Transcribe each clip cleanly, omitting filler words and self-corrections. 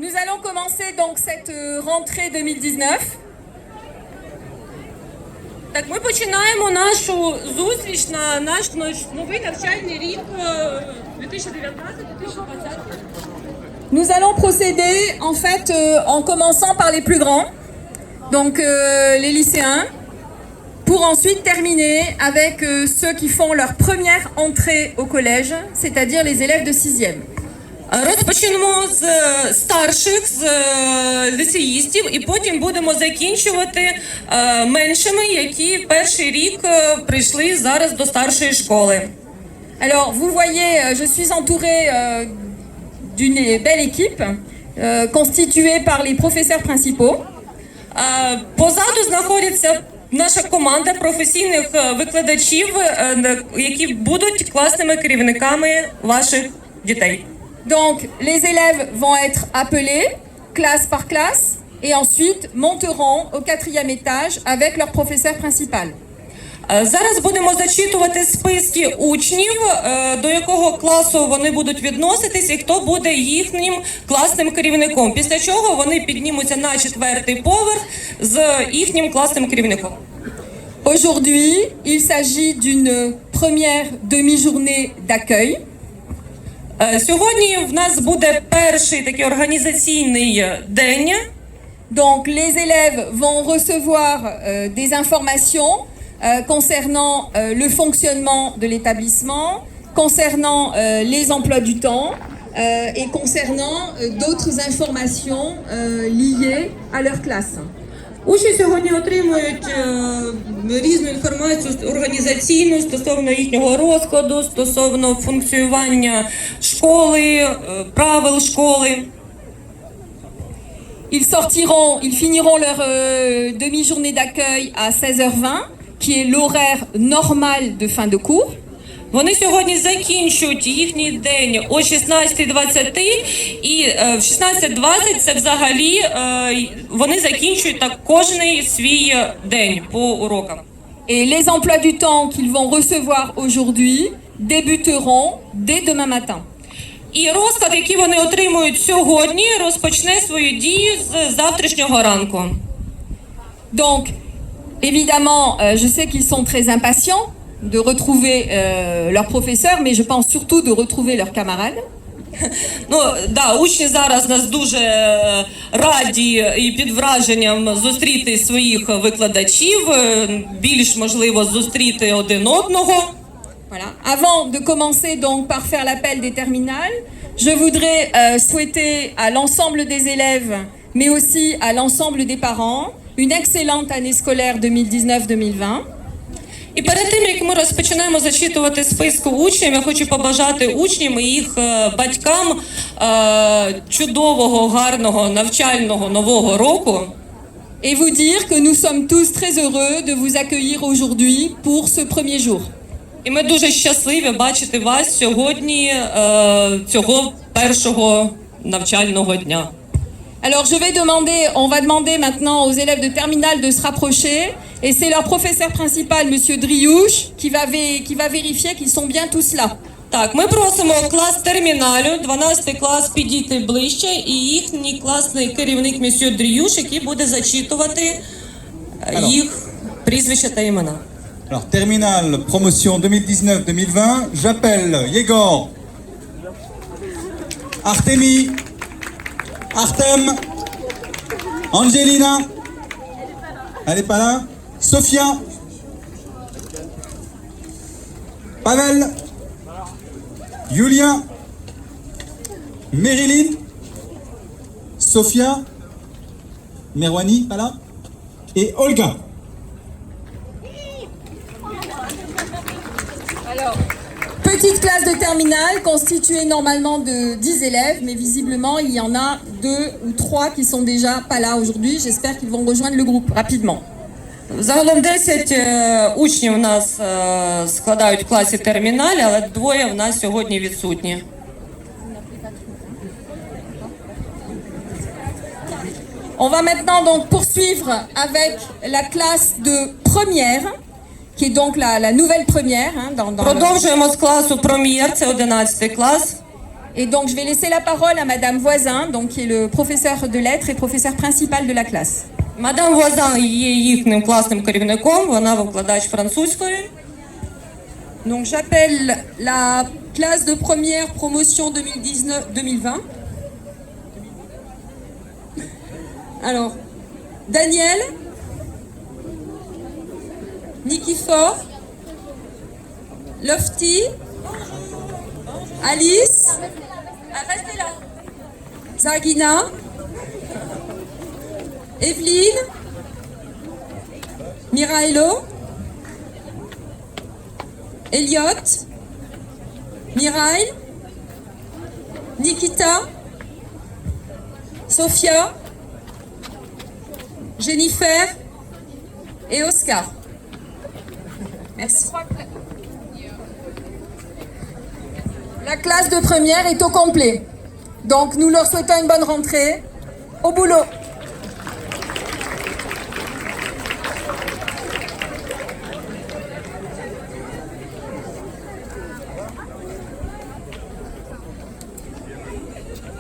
Nous allons commencer donc cette rentrée 2019. Так, ми починаємо нашу зустріч на наш новий навчальний рік 2019-2020. Nous allons procéder en fait en commençant par les plus grands, donc les lycéens, pour ensuite terminer avec ceux qui font leur première entrée au collège, c'est-à-dire les élèves de 6e. Розпочнемо з старших, з ліцеїстів, і потім будемо закінчувати меншими, які перший рік прийшли зараз до старшої школи. Alors, vous voyez, je suis entourée d'une belle équipe constituée par les professeurs principaux. Позаду знаходиться наша команда професійних викладачів, які будуть класними керівниками ваших дітей. Donc, les élèves vont être appelés classe par classe et ensuite monteront au 4e étage avec leur professeur principal. Зараз будемо зачитувати списки учнів, до якого класу вони будуть відноситись і хто буде їхнім класним керівником. Після чого вони піднімуться на 4-й поверх з їхнім класним керівником. Aujourd'hui, il s'agit d'une première demi-journée d'accueil. Сьогодні в нас буде перший такий організаційний день. Donc, les élèves vont recevoir des informations concernant le fonctionnement de l'établissement, concernant les emplois du temps et concernant d'autres informations liées à leur classe. Учні сьогодні отримують різну інформацію організаційну стосовно їхнього розкладу, стосовно функціонування школи, правил школи. Ils finiront leur demi-journée d'accueil à 16h20, qui est l'horaire normal de fin de cours. Вони сьогодні закінчують їхній день о 16:20 і в 16:20 це взагалі вони закінчують так кожний свій день по урокам. Et les emplois du temps qu'ils vont recevoir aujourd'hui débuteront dès demain matin. І розклад, який вони отримують сьогодні, розпочне свою дію з завтрашнього ранку. Donc, évidemment, je sais qu'ils sont très impatients de retrouver leurs professeurs, mais je pense surtout de retrouver leurs camarades. Ну, да, учні зараз нас дуже раді і під враженням зустріти своїх викладачів, більш можливо зустріти один одного. Voilà. Avant de commencer donc par faire l'appel des terminales, je voudrais souhaiter à l'ensemble des élèves, mais aussi à l'ensemble des parents, une excellente année scolaire 2019-2020. І перед тим, як ми розпочинаємо зачитувати списку учнів, я хочу побажати учням і їх батькам чудового, гарного, навчального нового року. Et vous dire que nous sommes tous très heureux de vous accueillir aujourd'hui pour ce premier jour. І ми дуже щасливі бачити вас сьогодні, цього першого навчального дня. Alors on va demander maintenant aux élèves de terminale de se rapprocher et c'est leur professeur principal, monsieur Driouche, qui va vérifier qu'ils sont bien tous là. Так, ми просимо клас терміналю, 12 клас, підійти ближче і їхній класний керівник місьє Дріюш, який буде зачитувати їх прізвища та імена. Alors, terminale, promotion 2019-2020, j'appelle Yegor, Artemi, Artem, Angelina, elle est pas là, Sofia, Pavel, Julien, Merilyn, Sofia, Merwani, pas là, et Olga. Alors, petite classe de terminale constituée normalement de 10 élèves, mais visiblement il y en a 2 ou 3 qui sont déjà pas là aujourd'hui. J'espère qu'ils vont rejoindre le groupe rapidement. Загалом 10 учнів у нас складають в класі терміналі, але 2 в нас сьогодні відсутні. On va maintenant donc poursuivre avec la classe de première, qui est donc la nouvelle première. Hein, Продовжуємо з класу пром'єр, це 11 клас. Et donc, je vais laisser la parole à Madame Voisin, donc, qui est le professeur de lettres et professeur principal de la classe. Мадам Вазан є їхнім класним керівником, вона викладач французької. Donc j'appelle la classe de première promotion 2019-2020. Alors, Daniel, Nikifor, Lofty, Alice, Restez là. Zagina, Evelyne, Miraelo, Elliot, Mirail, Nikita, Sophia, Jennifer et Oscar. Merci. La classe de première est au complet. Donc, nous leur souhaitons une bonne rentrée. Au boulot.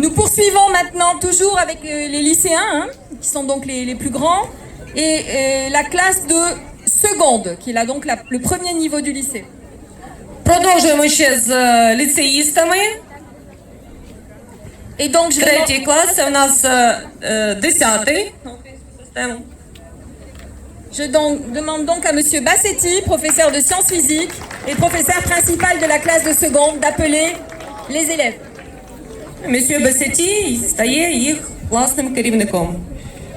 Nous poursuivons maintenant toujours avec les lycéens, hein, qui sont donc les plus grands, et la classe de seconde, qui est là donc le premier niveau du lycée. Продовжуємо ще з ліцеїстами. Et donc, je Третій клас, це у нас 10-й. demande donc à Monsieur Bassetti, professeur de sciences physiques et professeur principal de la classe de seconde, d'appeler les élèves. Месьє Басеті стає їх класним керівником.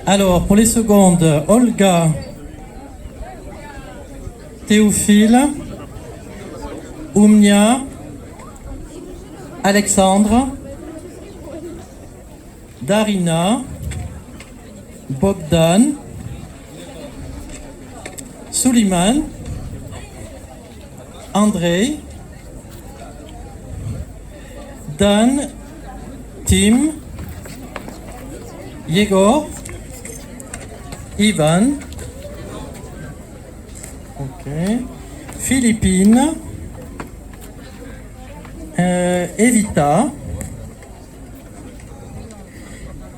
Alors, pour les secondes, Olga, Théophile, Oumnia, Alexandre, Darina, Bogdan, Suleiman, Andrei, Dan, Tim, Yegor, Ivan, ok, Philippine, Evita,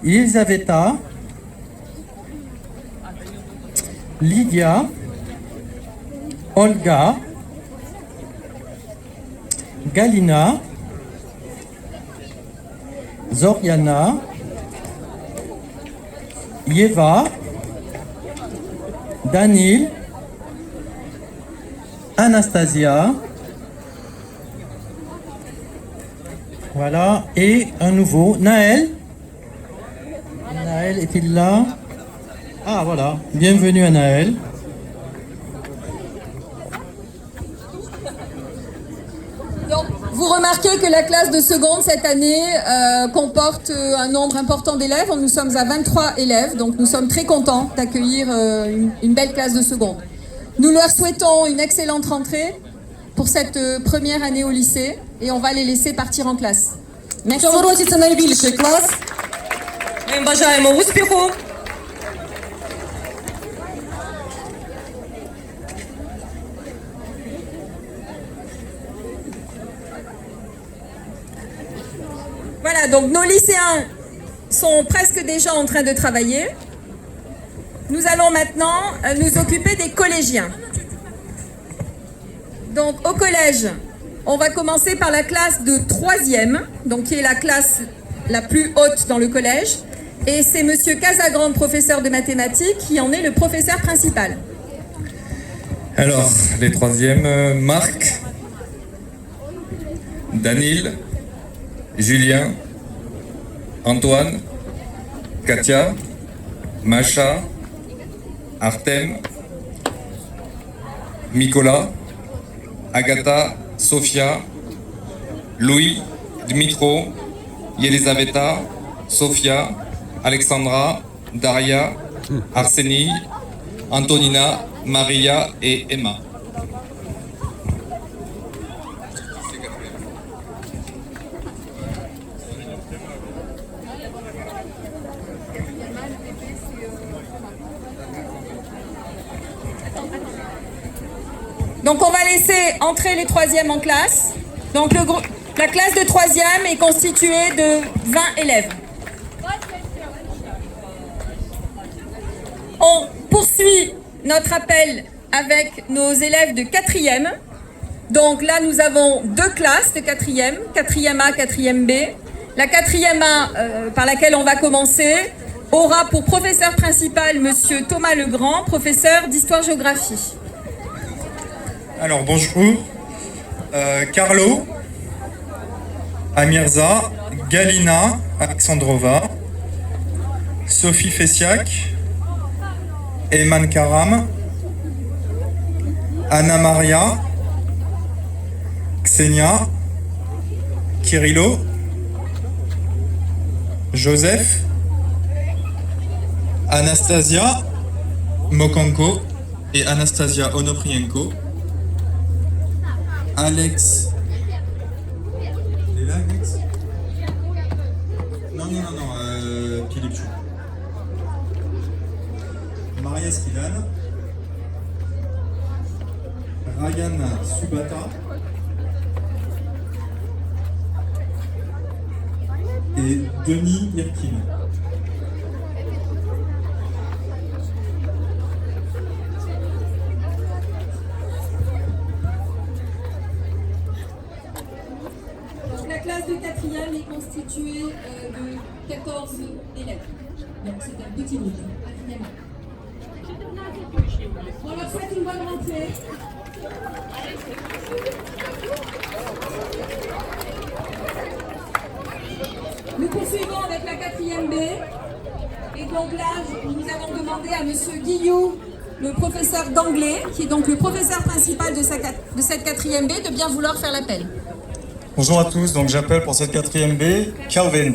Elisaveta, Lydia, Olga, Galina, Zoriana, Yeva, Danil, Anastasia, voilà, et un nouveau, Naël. Naël est-il là? Ah voilà, bienvenue à Naël. Donc, vous remarquez que la classe de seconde cette année comporte un nombre important d'élèves. Nous sommes à 23 élèves, donc nous sommes très contents d'accueillir une belle classe de seconde. Nous leur souhaitons une excellente rentrée pour cette première année au lycée et on va les laisser partir en classe. В Merci. цьому році це найбільший клас. Ми їм бажаємо успіху. Voilà, donc nos lycéens sont presque déjà en train de travailler. Nous allons maintenant nous occuper des collégiens. Donc au collège, on va commencer par la classe de 3e, donc qui est la classe la plus haute dans le collège. Et c'est Monsieur Casagrande, professeur de mathématiques, qui en est le professeur principal. Alors, les troisièmes, Marc, Danil, Julien, Antoine, Katia, Macha, Artem, Mikola, Agatha, Sofia, Louis, Dmitro, Yelisaveta, Sofia, Alexandra, Daria, Arsenie, Antonina, Maria et Emma. Donc on va laisser entrer les troisièmes en classe. Donc La classe de 3e est constituée de 20 élèves. On poursuit notre appel avec nos élèves de 4e. Donc là, nous avons 2 classes de 4e, 4e A, 4e B. La 4e A, par laquelle on va commencer, aura pour professeur principal Monsieur Thomas Legrand, professeur d'histoire-géographie. Alors bonjour, Carlo, Amirza, Galina Alexandrova, Sophie Fessiak, Eman Karam, Anna Maria, Ksenia, Kirilo, Joseph, Anastasia Mokanko et Anastasia Onoprienko, Alex. Il est là, Alex? Non, Philippe Chou. Maria Skidan, Ryan Subata et Denis Irkin. La classe de 4e est constituée de 14 élèves. Donc c'est un petit groupe, évidemment. On leur souhaite une bonne rentrée. Nous poursuivons avec la 4e B. Et donc là, nous avons demandé à Monsieur Guillou, le professeur d'anglais, qui est donc le professeur principal de cette 4e B, de bien vouloir faire l'appel. Bonjour à tous, donc j'appelle pour cette 4e B, Calvin,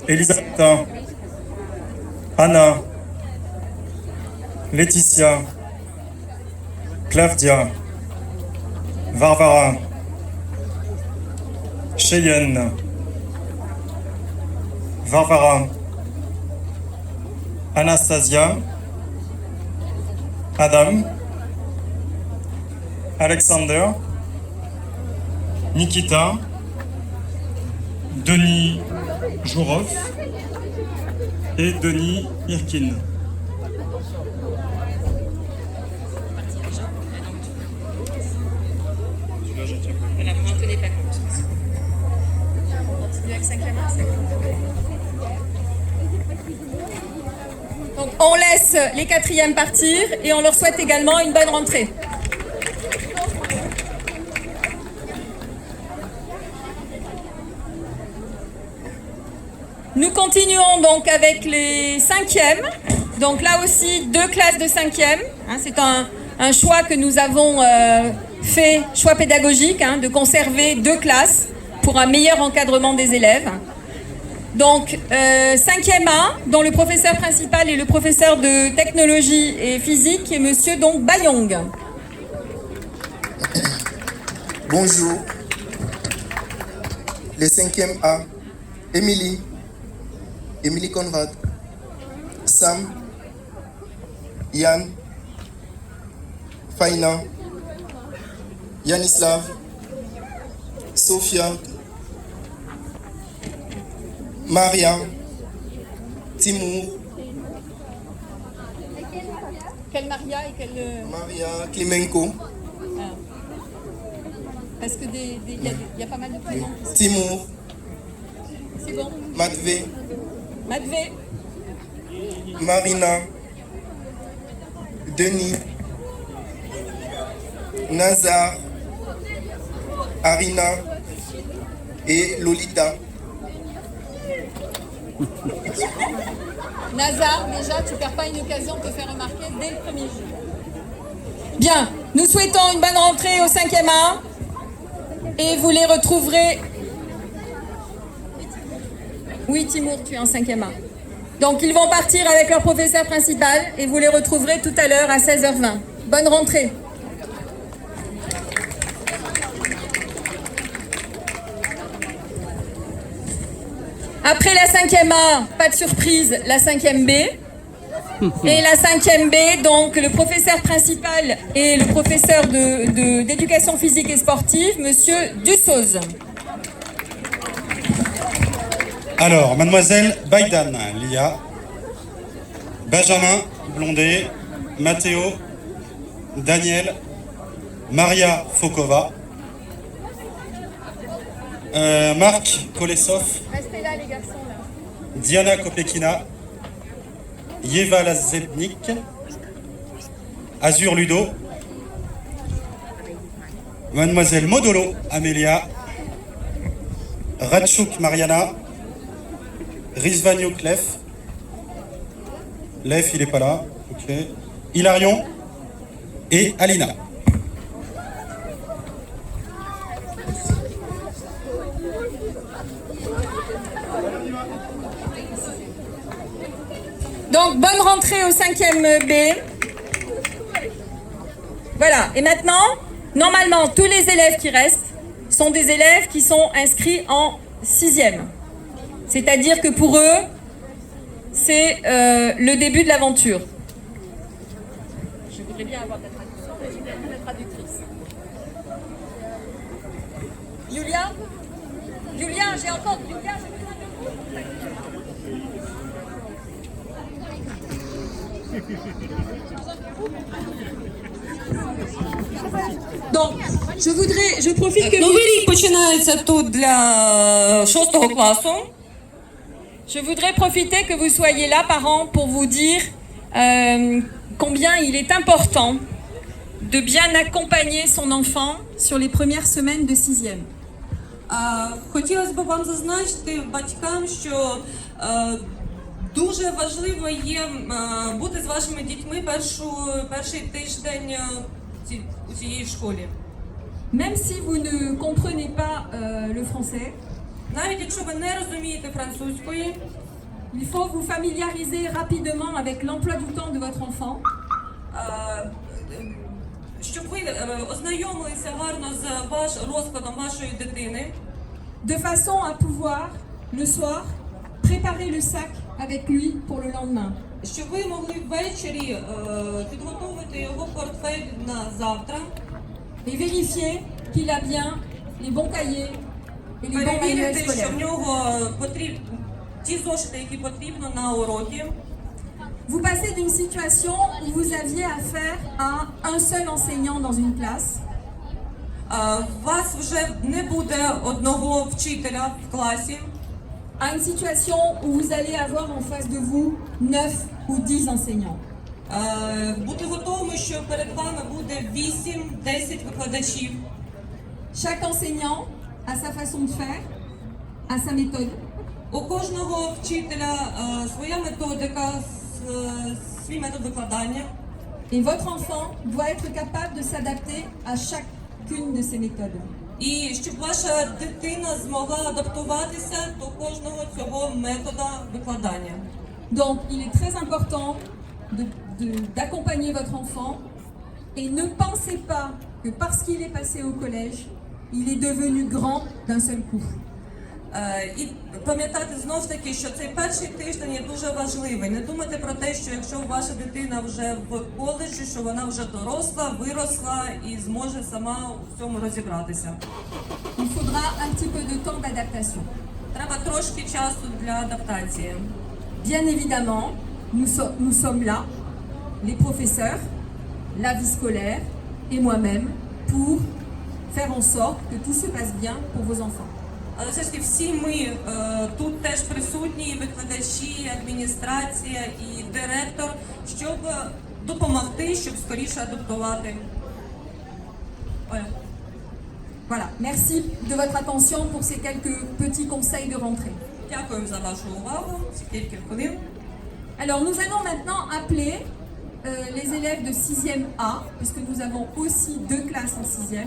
Elisabetta, Anna, Laetitia, Claudia, Varvara, Cheyenne, Varvara, Anastasia, Adam, Alexander, Nikita, Denis Jourov et Denis Irkin. Donc on laisse les 4e partir et on leur souhaite également une bonne rentrée. Nous continuons donc avec les 5e. Donc là aussi, 2 classes de 5e. C'est un choix que nous avons fait, choix pédagogique, de conserver 2 classes pour un meilleur encadrement des élèves. Donc 5e A, dont le professeur principal est le professeur de technologie et physique, qui est Monsieur donc Bayong. Bonjour. Les 5e A, Émilie Conrad, Sam, Yann, Faina, Yanislav, Sofia, Maria, Timur. Quelle Maria et quelle... Maria Klimenko. Parce que il y a pas mal de prénoms. Timur. C'est bon. Matvey. Matvey. Marina. Denis. Nazar. Arina. Et Lolita. Nazar, déjà, tu perds pas une occasion de te faire remarquer dès le premier jour. Bien, nous souhaitons une bonne rentrée au 5e A et vous les retrouverez... Oui, Timur, tu es en 5e A. Donc, ils vont partir avec leur professeur principal et vous les retrouverez tout à l'heure à 16h20. Bonne rentrée. Après la 5e A, pas de surprise, la 5e B. Et la 5e B, donc le professeur principal et le professeur d'éducation physique et sportive, Monsieur Dussoz. Alors, mademoiselle Baidan, Lia, Benjamin Blondet, Mathéo, Daniel, Maria Fokova, Marc Kolesov, Restez là les garçons là. Diana Kopekina, Yeva Lazebnik, Azur Ludo, mademoiselle Modolo Amélia, Ratchouk Mariana, Rizvaniouk Lef, Lef il est pas là, ok, Hilarion et Alina. Donc, bonne rentrée au 5e B. Voilà. Et maintenant, normalement, tous les élèves qui restent sont des élèves qui sont inscrits en 6e. C'est-à-dire que pour eux, c'est le début de l'aventure. Je voudrais bien avoir ta traduction, mais j'ai bien la traductrice. Julia, j'ai encore... Julia, j'ai besoin de vous. Donc, je profite que Новий рік починається тут для 6 класу. Je voudrais profiter que vous soyez là, parents, pour vous dire combien il est important de bien accompagner son enfant sur les premières semaines de 6e. Хотілося б вам зазначити батькам, що дуже важливо є бути з вашими дітьми перший тиждень у цієї школі. Même si vous ne comprenez pas le français, Навіть якщо ви не розумієте французької, il faut vous familiariser rapidement avec l'emploi du temps de votre enfant. Щоб ви ознайомилися гарно з розкладом вашої дитини, de façon à pouvoir, le soir, préparer le sac avec lui pour le lendemain. щоб ви могли ввечері підготувати його портфель на завтра, Et vérifier qu'il a bien les bons cahiers et les bons manuels перевірити, що в scolaires. нього ті зошити, які потрібно на уроки. Vous passez d'une situation où vous aviez affaire à un seul enseignant dans une classe У вас вже не буде одного вчителя в класі, à une situation où vous allez avoir en face de vous 9 ou 10 enseignants. бути готовими, що перед вами буде 8-10 викладачів. Chaque enseignant a sa façon de faire, a sa méthode. У кожного вчителя своя методика, свій метод викладання. Et votre enfant doit être capable de s'adapter à chacune de ces méthodes. І щоб ваша дитина змогла адаптуватися до кожного цього метода викладання. Donc, il est très important d'accompagner votre enfant et ne pensez pas que parce qu'il est passé au collège, il est devenu grand d'un seul coup. І пам'ятати знов таки, що цей перший тиждень є дуже важливий. Не думайте про те, що якщо ваша дитина вже в коледжі, що вона вже доросла, виросла і зможе сама у всьому розібратися. Il faudra un petit peu de temps d'adaptation. Треба трошки часу для адаптації. Bien évidemment, nous sommes là, les professeurs, la vie scolaire et moi-même, pour faire en sorte que tout se passe bien pour vos enfants. Але все ж таки всі ми тут теж присутні, і викладачі, і адміністрація, і директор, щоб допомогти, щоб скоріше адаптувати. Оля. Voilà, merci de votre attention pour ces quelques petits conseils de rentrée. Дякую за вашу увагу, ці кілька хвилин. Alors nous allons maintenant appeler les élèves de 6e A, puisque nous avons aussi 2 classes en 6e.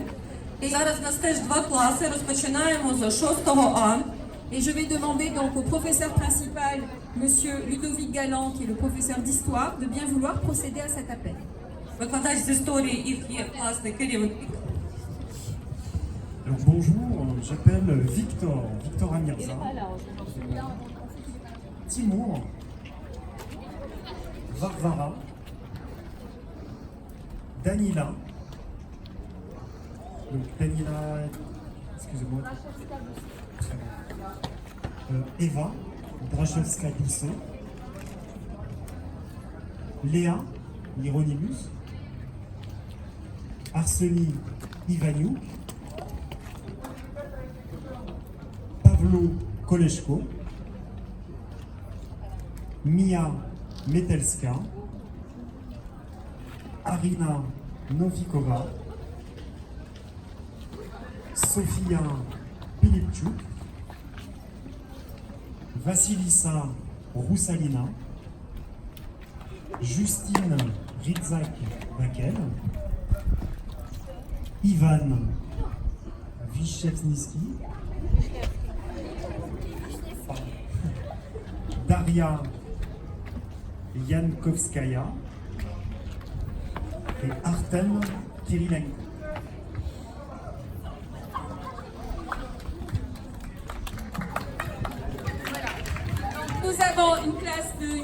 І зараз у нас теж 2 класи, розпочинаємо з 6 А. Et je vais demander donc au professeur principal, Monsieur Ludovic Galland, qui est le professeur d'histoire, de bien vouloir procéder à cet appel. Викладач з історії і є класний керівник. Alors, bonjour, j'appelle Victor Amirza. Timur. Varvara, Danila, donc Danila, excusez-moi, très bien. Eva, Drachowska-Doucet, Léa, Hieronymus, Arseny Ivaniuk, Pavlo Koleshko, Mia Metelska, Arina Novikova, Sofia Pilipchuk, Vassilissa Roussalina, Justine Rizak-Bakel, Ivan Vyshevnitsky, Daria Yankovskaya et Artem Kirilenko. Nous avons une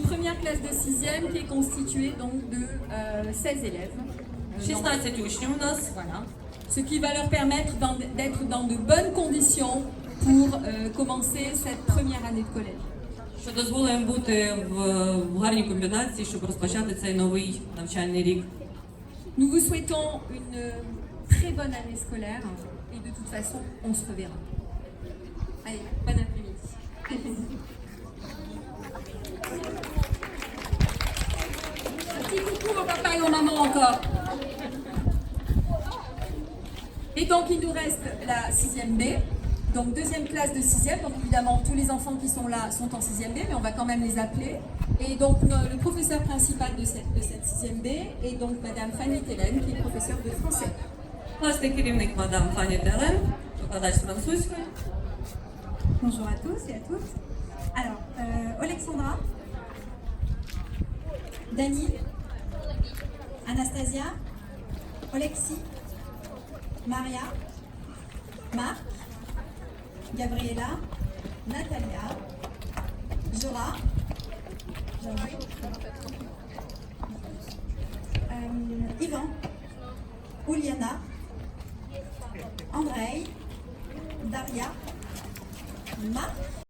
première classe de 6e qui est constituée donc de 16 élèves. 16 учнів у нас. Voilà. Ce qui va leur permettre d'être dans de bonnes conditions pour commencer cette première année de collège. Що дозволить їм бути в гарній комбінації, щоб розпочати цей новий навчальний рік. Nous vous souhaitons une très bonne année scolaire et de toute façon, on se reverra. Allez, bon après-midi. Un petit coucou au papa et aux mamans encore. Et donc, il nous reste la 6e B. Donc, deuxième classe de 6e. Donc, évidemment, tous les enfants qui sont là sont en 6e B, mais on va quand même les appeler. Et donc, le professeur principal de cette 6e B est donc Madame Fanny Tellen, qui est professeure de français. Класний керівник мадам Фанні Телен, викладач з французької. Bonjour à tous et à toutes. Alors, Alexandra, Dani, Anastasia, Alexis, Maria, Marc, Gabriela, Natalia, Jora, Yvan, Uliana, Andrei, Daria, Marc,